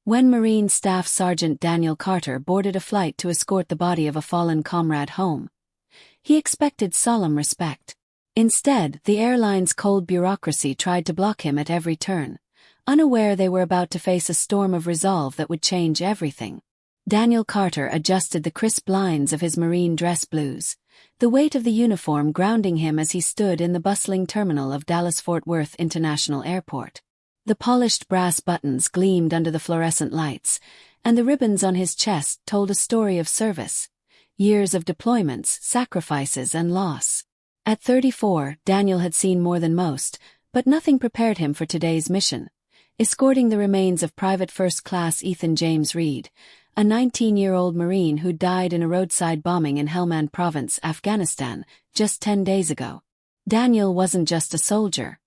When Marine Staff Sergeant Daniel Carter boarded a flight to escort the body of a fallen comrade home, he expected solemn respect. Instead, the airline's cold bureaucracy tried to block him at every turn, unaware they were about to face a storm of resolve that would change everything. Daniel Carter adjusted the crisp lines of his marine dress blues, the weight of the uniform grounding him as he stood in the bustling terminal of Dallas-Fort Worth International Airport. The polished brass buttons gleamed under the fluorescent lights, and the ribbons on his chest told a story of service, years of deployments, sacrifices, and loss. At 34, Daniel had seen more than most, but nothing prepared him for today's mission: escorting the remains of Private First Class Ethan James Reed, a 19-year-old Marine who died in a roadside bombing in Helmand Province, Afghanistan, just 10 days ago. Daniel wasn't just a soldier.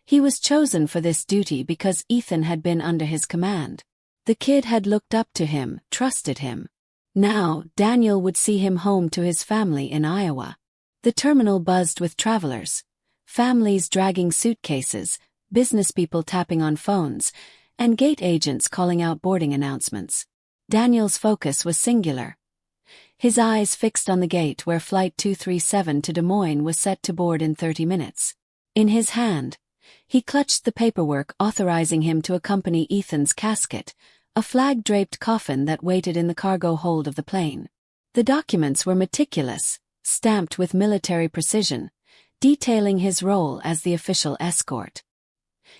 He was chosen for this duty because Ethan had been under his command. The kid had looked up to him, trusted him. Now, Daniel would see him home to his family in Iowa. The terminal buzzed with travelers, families dragging suitcases, business people tapping on phones, and gate agents calling out boarding announcements. Daniel's focus was singular. His eyes fixed on the gate where Flight 237 to Des Moines was set to board in 30 minutes. In his hand, he clutched the paperwork authorizing him to accompany Ethan's casket, a flag-draped coffin that waited in the cargo hold of the plane. The documents were meticulous, stamped with military precision, detailing his role as the official escort.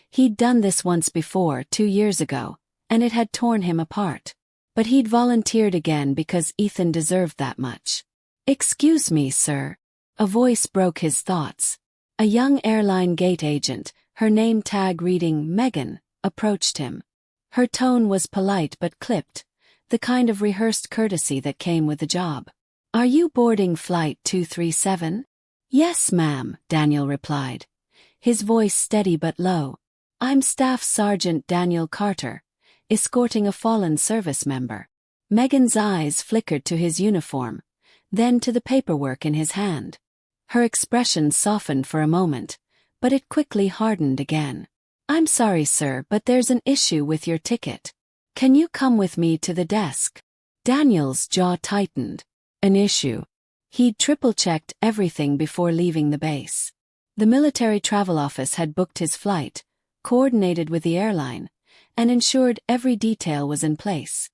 He'd done this once before, 2 years ago, and it had torn him apart. But he'd volunteered again because Ethan deserved that much. "Excuse me, sir." A voice broke his thoughts. A young airline gate agent, her name tag reading Megan, approached him. Her tone was polite but clipped, the kind of rehearsed courtesy that came with the job. "Are you boarding Flight 237? "Yes, ma'am," Daniel replied, his voice steady but low. "I'm Staff Sergeant Daniel Carter, escorting a fallen service member." Megan's eyes flickered to his uniform, then to the paperwork in his hand. Her expression softened for a moment, but it quickly hardened again. "I'm sorry, sir, but there's an issue with your ticket. Can you come with me to the desk?" Daniel's jaw tightened. An issue. He'd triple-checked everything before leaving the base. The military travel office had booked his flight, coordinated with the airline, and ensured every detail was in place.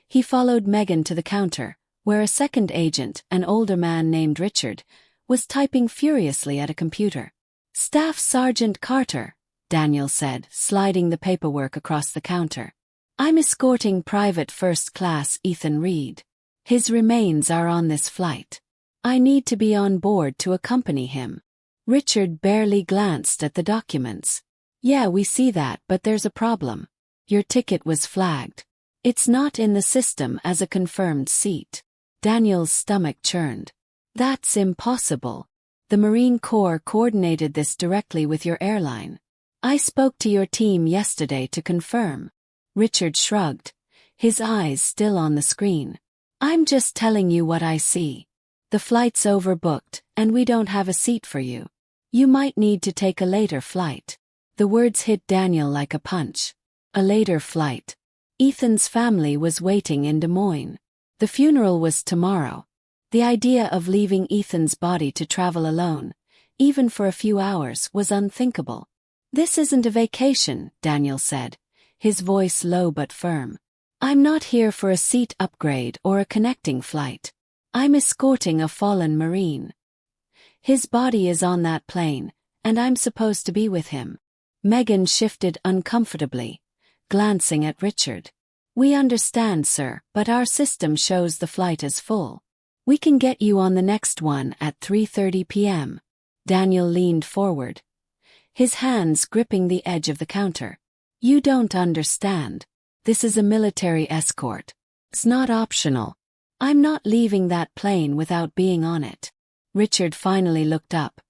He followed Megan to the counter, where a second agent, an older man named Richard, was typing furiously at a computer. "Staff Sergeant Carter," Daniel said, sliding the paperwork across the counter. "I'm escorting Private First Class Ethan Reed. His remains are on this flight. I need to be on board to accompany him." Richard barely glanced at the documents. "Yeah, we see that, but there's a problem. Your ticket was flagged. It's not in the system as a confirmed seat." Daniel's stomach churned. "That's impossible. The Marine Corps coordinated this directly with your airline. I spoke to your team yesterday to confirm." Richard shrugged, his eyes still on the screen. "I'm just telling you what I see. The flight's overbooked, and we don't have a seat for you. You might need to take a later flight." The words hit Daniel like a punch. A later flight. Ethan's family was waiting in Des Moines. The funeral was tomorrow. The idea of leaving Ethan's body to travel alone, even for a few hours, was unthinkable. "This isn't a vacation," Daniel said, his voice low but firm. "I'm not here for a seat upgrade or a connecting flight. I'm escorting a fallen Marine. His body is on that plane, and I'm supposed to be with him." Megan shifted uncomfortably, glancing at Richard. "We understand, sir, but our system shows the flight is full. We can get you on the next one at 3:30 p.m. Daniel leaned forward, his hands gripping the edge of the counter. "You don't understand. This is a military escort. It's not optional. I'm not leaving that plane without being on it." Richard finally looked up,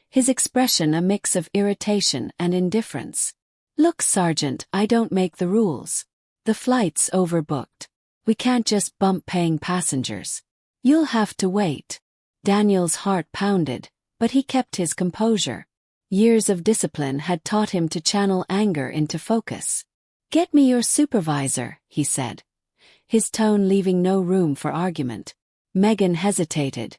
his expression a mix of irritation and indifference. "Look, Sergeant, I don't make the rules. The flight's overbooked. We can't just bump paying passengers. You'll have to wait." Daniel's heart pounded, but he kept his composure. Years of discipline had taught him to channel anger into focus. Get me your supervisor, he said, his tone leaving no room for argument. Megan hesitated,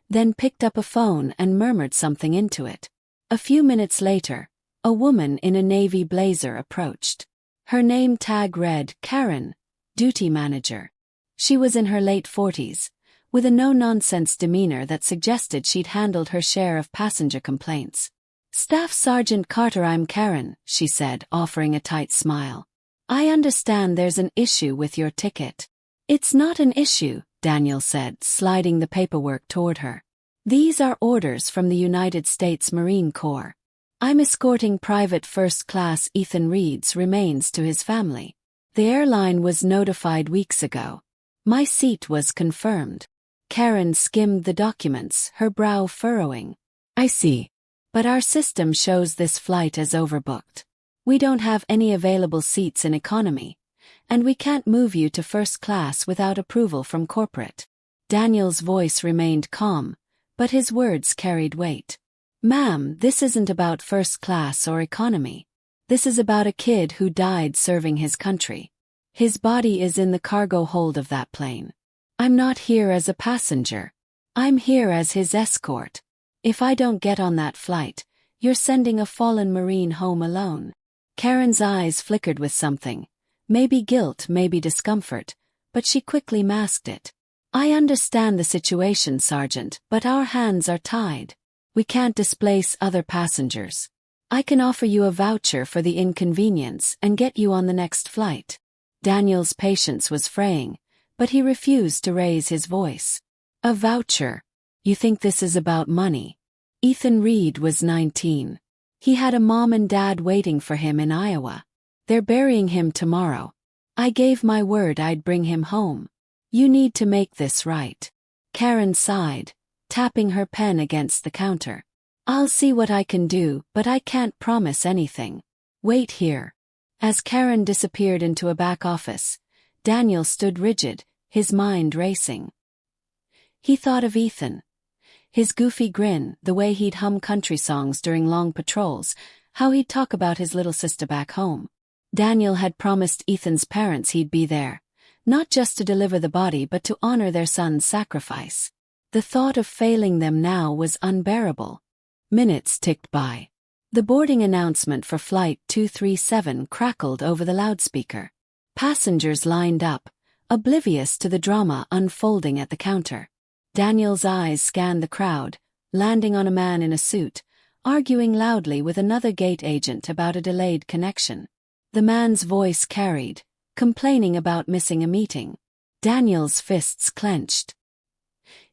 then picked up a phone and murmured something into it. A few minutes later, a woman in a navy blazer approached. Her name tag read Karen, duty manager. She was in her late 40s, with a no-nonsense demeanor that suggested she'd handled her share of passenger complaints. Staff Sergeant Carter, I'm Karen, she said, offering a tight smile. I understand there's an issue with your ticket. It's not an issue, Daniel said, sliding the paperwork toward her. These are orders from the United States Marine Corps. I'm escorting Private First Class Ethan Reed's remains to his family. The airline was notified weeks ago. My seat was confirmed. Karen skimmed the documents, her brow furrowing. I see. But our system shows this flight as overbooked. We don't have any available seats in economy, and we can't move you to first class without approval from corporate. Daniel's voice remained calm, but his words carried weight. Ma'am, this isn't about first class or economy. This is about a kid who died serving his country. His body is in the cargo hold of that plane. I'm not here as a passenger. I'm here as his escort. If I don't get on that flight, you're sending a fallen Marine home alone. Karen's eyes flickered with something. Maybe guilt, maybe discomfort, but she quickly masked it. I understand the situation, Sergeant, but our hands are tied. We can't displace other passengers. I can offer you a voucher for the inconvenience and get you on the next flight. Daniel's patience was fraying, but he refused to raise his voice. A voucher? You think this is about money? Ethan Reed was 19. He had a mom and dad waiting for him in Iowa. They're burying him tomorrow. I gave my word I'd bring him home. You need to make this right. Karen sighed, tapping her pen against the counter. I'll see what I can do, but I can't promise anything. Wait here. As Karen disappeared into a back office, Daniel stood rigid, his mind racing. He thought of Ethan. His goofy grin, the way he'd hum country songs during long patrols, how he'd talk about his little sister back home. Daniel had promised Ethan's parents he'd be there, not just to deliver the body but to honor their son's sacrifice. The thought of failing them now was unbearable. Minutes ticked by. The boarding announcement for Flight 237 crackled over the loudspeaker. Passengers lined up, oblivious to the drama unfolding at the counter. Daniel's eyes scanned the crowd, landing on a man in a suit, arguing loudly with another gate agent about a delayed connection. The man's voice carried, complaining about missing a meeting. Daniel's fists clenched.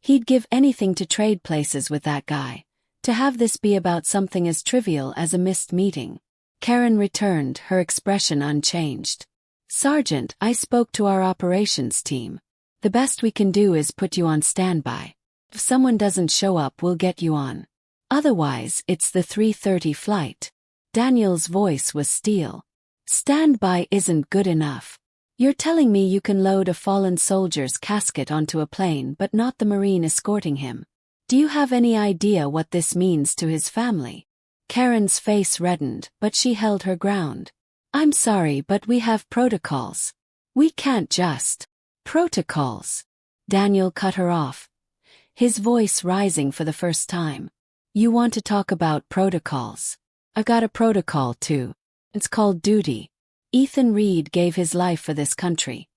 He'd give anything to trade places with that guy, to have this be about something as trivial as a missed meeting. Karen returned, her expression unchanged. Sergeant, I spoke to our operations team. The best we can do is put you on standby. If someone doesn't show up, we'll get you on. Otherwise, it's the 3:30 flight. Daniel's voice was steel. Standby isn't good enough. You're telling me you can load a fallen soldier's casket onto a plane but not the Marine escorting him? Do you have any idea what this means to his family? Karen's face reddened, but she held her ground. I'm sorry, but we have protocols. We can't just. Protocols. Daniel cut her off, his voice rising for the first time. You want to talk about protocols? I got a protocol too. It's called duty. Ethan Reed gave his life for this country,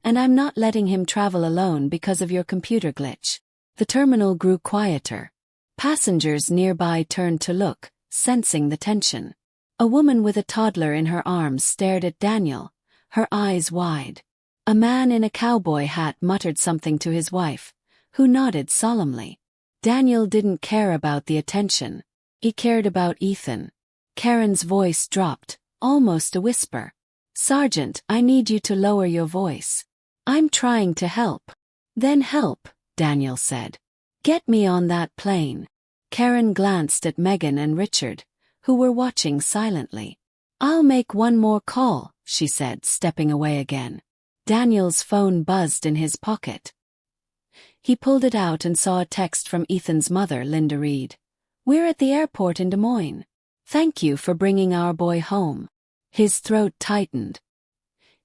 and I'm not letting him travel alone because of your computer glitch. The terminal grew quieter. Passengers nearby turned to look, sensing the tension. A woman with a toddler in her arms stared at Daniel, her eyes wide. A man in a cowboy hat muttered something to his wife, who nodded solemnly. Daniel didn't care about the attention. He cared about Ethan. Karen's voice dropped, almost a whisper. Sergeant, I need you to lower your voice. I'm trying to help. Then help, Daniel said. Get me on that plane. Karen glanced at Megan and Richard, who were watching silently. I'll make one more call, she said, stepping away again. Daniel's phone buzzed in his pocket. He pulled it out and saw a text from Ethan's mother, Linda Reed. We're at the airport in Des Moines. Thank you for bringing our boy home. His throat tightened.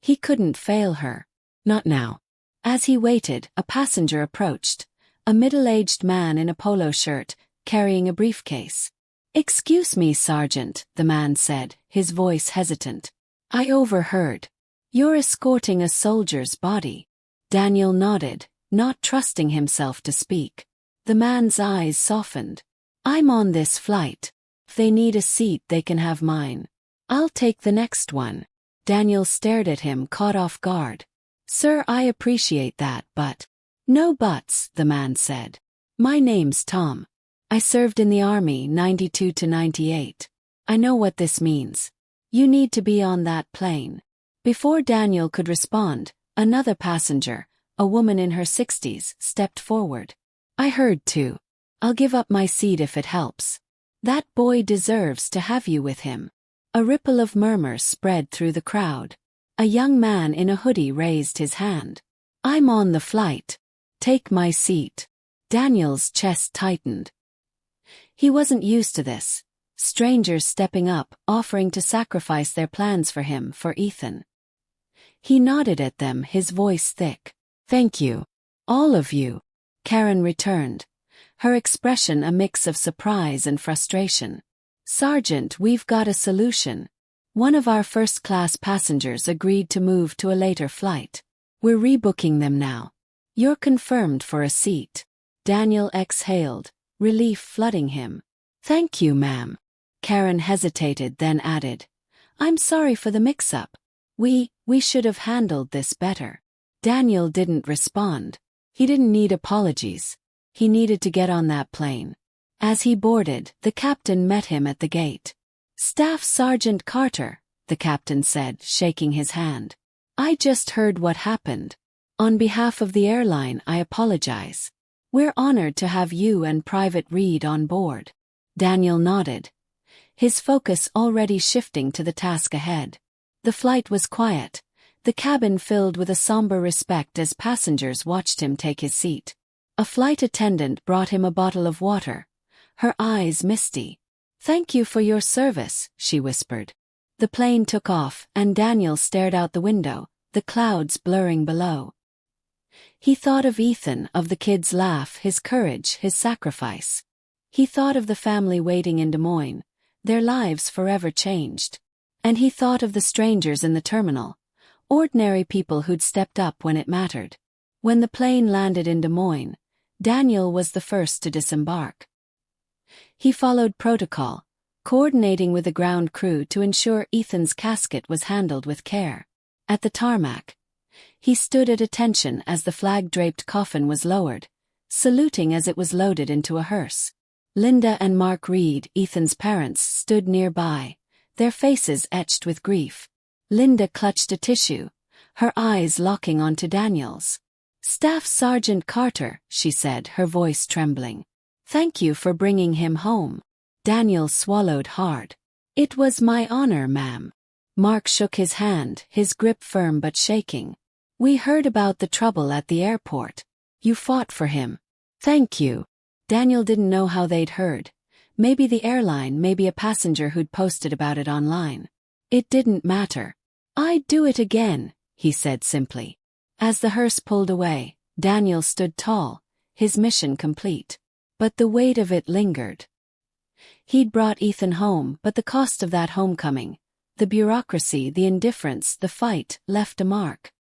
He couldn't fail her. Not now. As he waited, a passenger approached, a middle-aged man in a polo shirt, carrying a briefcase. "Excuse me, Sergeant," the man said, his voice hesitant. "I overheard. You're escorting a soldier's body." Daniel nodded, not trusting himself to speak. The man's eyes softened. "I'm on this flight. If they need a seat, they can have mine. I'll take the next one." Daniel stared at him, caught off guard. "Sir, I appreciate that, but—" "No buts," the man said. "My name's Tom. I served in the Army 92 to 98. I know what this means. You need to be on that plane." Before Daniel could respond, another passenger, a woman in her 60s, stepped forward. "I heard too. I'll give up my seat if it helps. That boy deserves to have you with him." A ripple of murmurs spread through the crowd. A young man in a hoodie raised his hand. "I'm on the flight. Take my seat." Daniel's chest tightened. He wasn't used to this. Strangers stepping up, offering to sacrifice their plans for him, for Ethan. He nodded at them, his voice thick. "Thank you. All of you." Karen returned, her expression a mix of surprise and frustration. "Sergeant, we've got a solution. One of our first-class passengers agreed to move to a later flight. We're rebooking them now. You're confirmed for a seat." Daniel exhaled, relief flooding him. "Thank you, ma'am." Karen hesitated, then added, "I'm sorry for the mix-up. We should have handled this better." Daniel didn't respond. He didn't need apologies. He needed to get on that plane. As he boarded, the captain met him at the gate. "Staff Sergeant Carter," the captain said, shaking his hand. "I just heard what happened. On behalf of the airline, I apologize. We're honored to have you and Private Reed on board." Daniel nodded, his focus already shifting to the task ahead. The flight was quiet, the cabin filled with a somber respect as passengers watched him take his seat. A flight attendant brought him a bottle of water, her eyes misty. "Thank you for your service," she whispered. The plane took off, and Daniel stared out the window, the clouds blurring below. He thought of Ethan, of the kid's laugh, his courage, his sacrifice. He thought of the family waiting in Des Moines, their lives forever changed. And he thought of the strangers in the terminal, ordinary people who'd stepped up when it mattered. When the plane landed in Des Moines, Daniel was the first to disembark. He followed protocol, coordinating with the ground crew to ensure Ethan's casket was handled with care. At the tarmac, he stood at attention as the flag-draped coffin was lowered, saluting as it was loaded into a hearse. Linda and Mark Reed, Ethan's parents, stood nearby, their faces etched with grief. Linda clutched a tissue, her eyes locking onto Daniel's. "Staff Sergeant Carter," she said, her voice trembling. "Thank you for bringing him home." Daniel swallowed hard. "It was my honor, ma'am." Mark shook his hand, his grip firm but shaking. "We heard about the trouble at the airport. You fought for him." "Thank you." Daniel didn't know how they'd heard. Maybe the airline, maybe a passenger who'd posted about it online. It didn't matter. "I'd do it again," he said simply. As the hearse pulled away, Daniel stood tall, his mission complete. But the weight of it lingered. He'd brought Ethan home, but the cost of that homecoming, the bureaucracy, the indifference, the fight, left a mark.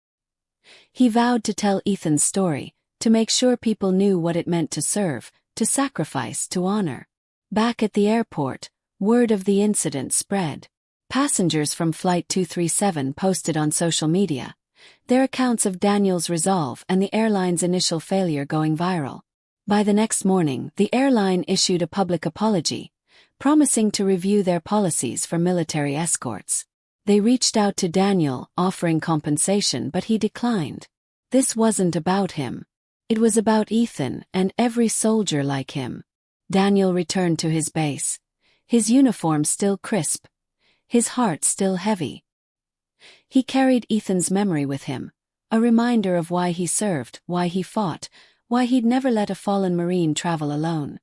He vowed to tell Ethan's story, to make sure people knew what it meant to serve, to sacrifice, to honor. Back at the airport, word of the incident spread. Passengers from Flight 237 posted on social media, their accounts of Daniel's resolve and the airline's initial failure going viral. By the next morning, the airline issued a public apology, promising to review their policies for military escorts. They reached out to Daniel, offering compensation, but he declined. This wasn't about him. It was about Ethan and every soldier like him. Daniel returned to his base, his uniform still crisp, his heart still heavy. He carried Ethan's memory with him, a reminder of why he served, why he fought, why he'd never let a fallen Marine travel alone.